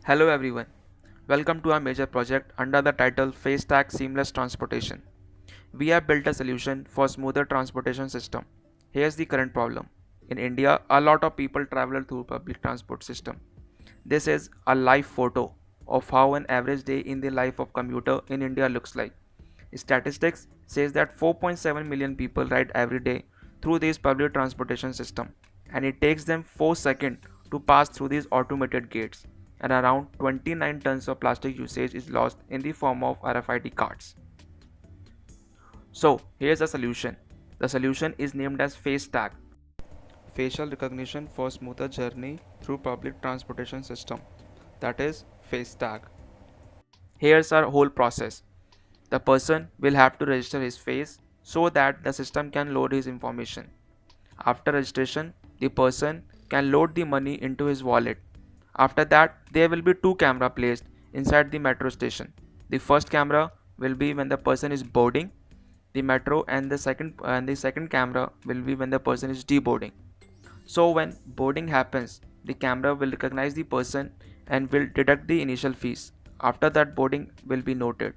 Hello everyone, welcome to our major project under the title FaceTag Seamless Transportation. We have built a solution for smoother transportation system. Here's the current problem. In India, a lot of people travel through public transport system. This is a live photo of how an average day in the life of commuter in India looks like. Statistics says that 4.7 million people ride every day through this public transportation system, and it takes them 4 seconds to pass through these automated gates, and around 29 tons of plastic usage is lost in the form of RFID cards. So here's the solution. The solution is named as FaceTag, facial recognition for smoother journey through public transportation system, that is FaceTag. Here's our whole process. The person will have to register his face so that the system can load his information. After registration, the person can load the money into his wallet. After that, there will be two cameras placed inside the metro station. The first camera will be when the person is boarding the metro, and the second camera will be when the person is deboarding. So when boarding happens, the camera will recognize the person and will deduct the initial fees. After that, boarding will be noted.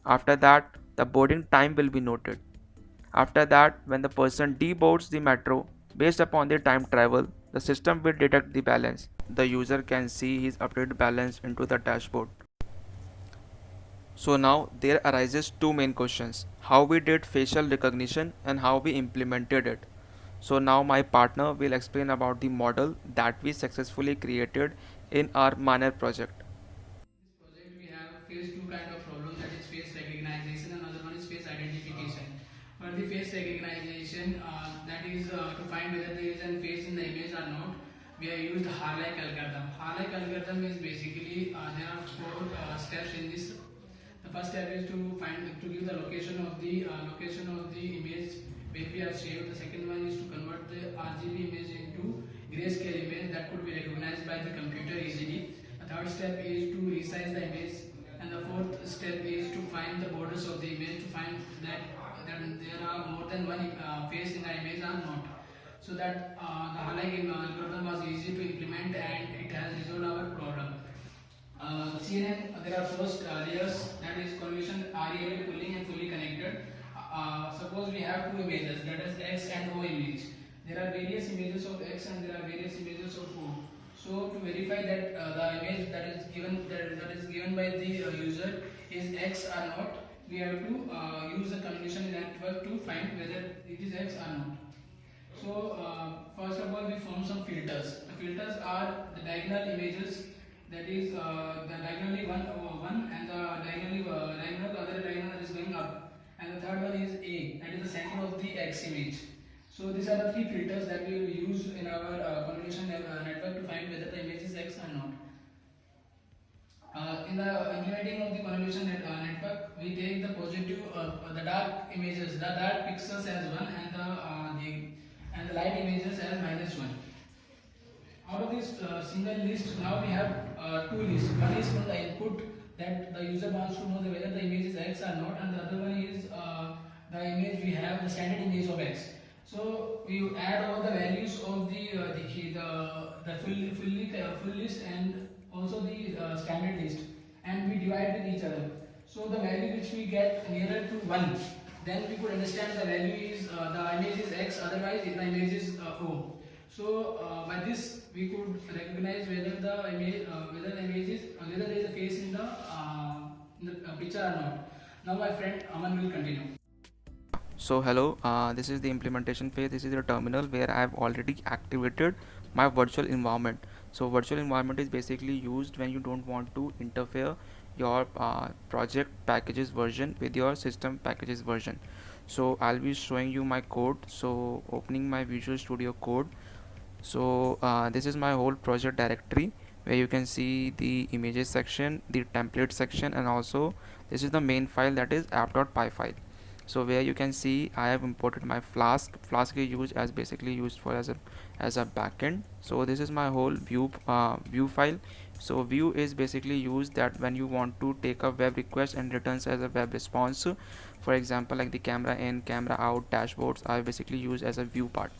After that, the boarding time will be noted. After that, when the person deboards the metro, based upon the time travel, the system will deduct the balance. The user can see his updated balance into the dashboard. So now there arises two main questions: how we did facial recognition and how we implemented it. So now my partner will explain about the model that we successfully created in our Manner project. This project we have faced two kind of problems, that is face recognition and another one is face identification. For the face recognition, that is to find whether there is a face in the image or not, we have used Harlech algorithm. Harlech algorithm is basically there are four steps in this. The first step is to give the location of the image where we are saved. The second one is to convert the RGB image into grayscale image that could be recognized by the computer easily. The third step is to resize the image, and the fourth step is to find the borders of the image to find that there are more than one face in the image or not. So that the Harlech algorithm was easy to implement and it has resolved our problem. CNN, there are first layers, that is convolution are really pulling and fully connected. Suppose we have two images, that is X and O image. There are various images of X and there are various images of O. So to verify that the image that is given by the user is X or not, we have to use the convolution network to find whether it is X or not. So first of all, we form some filters. The filters are the diagonal images, that is the diagonally one and the diagonal other diagonal is going up, and the third one is A, that is the center of the X image. So these are the three filters that we will use in our convolution network to find whether the image is X or not. In the implementing of the convolution network, we take the positive, the dark images, the dark pixels as 1 and the light images as -1. Out of this single list, now we have two lists. One is from the input, that the user wants to know whether the image is X or not, and the other one is the image we have, the standard image of X. So we add all the values of the full list and also the standard list, and we divide with each other. So the value which we get nearer to 1, then we could understand the value is the image is X, otherwise the image is O. So by this we could recognize whether the image is whether there is a face in the picture or not. Now my friend Aman will continue. So hello, this is the implementation phase. This is the terminal where I have already activated my virtual environment. So virtual environment is basically used when you don't want to interfere your project packages version with your system packages version. So I'll be showing you my code. So opening my Visual Studio Code. So this is my whole project directory where you can see the images section, the template section, and also this is the main file, that is app.py file. So where you can see I have imported my Flask is used as basically used for as a backend. So this is my whole view file. So view is basically used that when you want to take a web request and returns as a web response. For example, like the camera in, camera out, dashboards are basically used as a view part.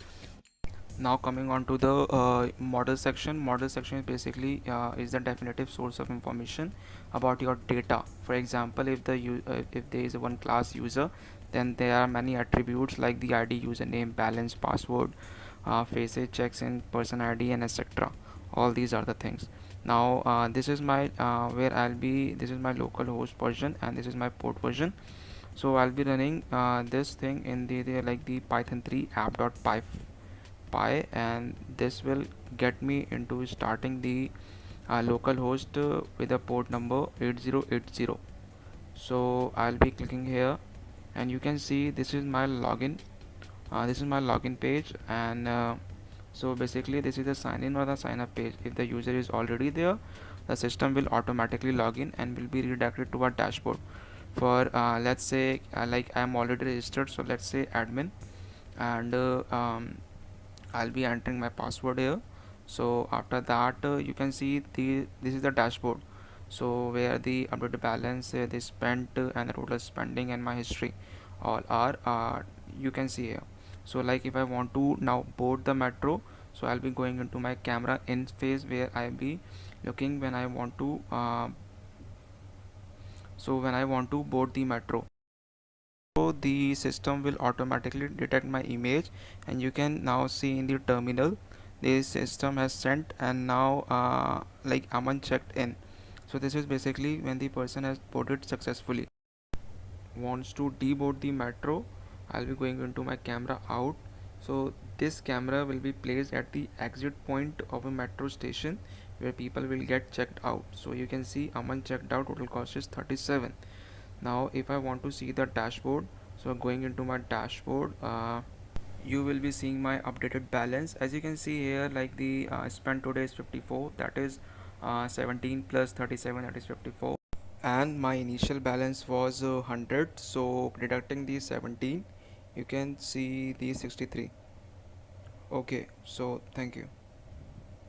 Now coming on to the model section. Model section is basically is the definitive source of information about your data. For example, if if there is one class user, then there are many attributes like the ID, username, balance, password, faces, checks in, person ID, and etc. All these are the things. Now this is my where I'll be. This is my local host version, and this is my port version. So I'll be running this thing in the like the Python 3 app.py, and this will get me into starting the local host with a port number 8080. So I'll be clicking here, and you can see this is my login. This is my login page, and so basically this is the sign in or the sign up page. If the user is already there, the system will automatically log in and will be redirected to our dashboard. For let's say like I'm already registered, so let's say admin, and I'll be entering my password here. So after that you can see this is the dashboard, so where the updated balance, the spent and the total spending and my history all are you can see here. So like if I want to now board the metro, so I'll be going into my camera in phase where I'll be looking when I want to board the metro. So the system will automatically detect my image, and you can now see in the terminal the system has sent, and now like Aman checked in. So this is basically when the person has boarded successfully. Wants to deboard the metro, I'll be going into my camera out. So this camera will be placed at the exit point of a metro station where people will get checked out. So you can see Aman checked out, total cost is 37. Now if I want to see the dashboard, so going into my dashboard, you will be seeing my updated balance. As you can see here, like the spend today is 54, that is 17 plus 37, that is 54, and my initial balance was 100, so deducting the 17, you can see the 63. Okay, so thank you.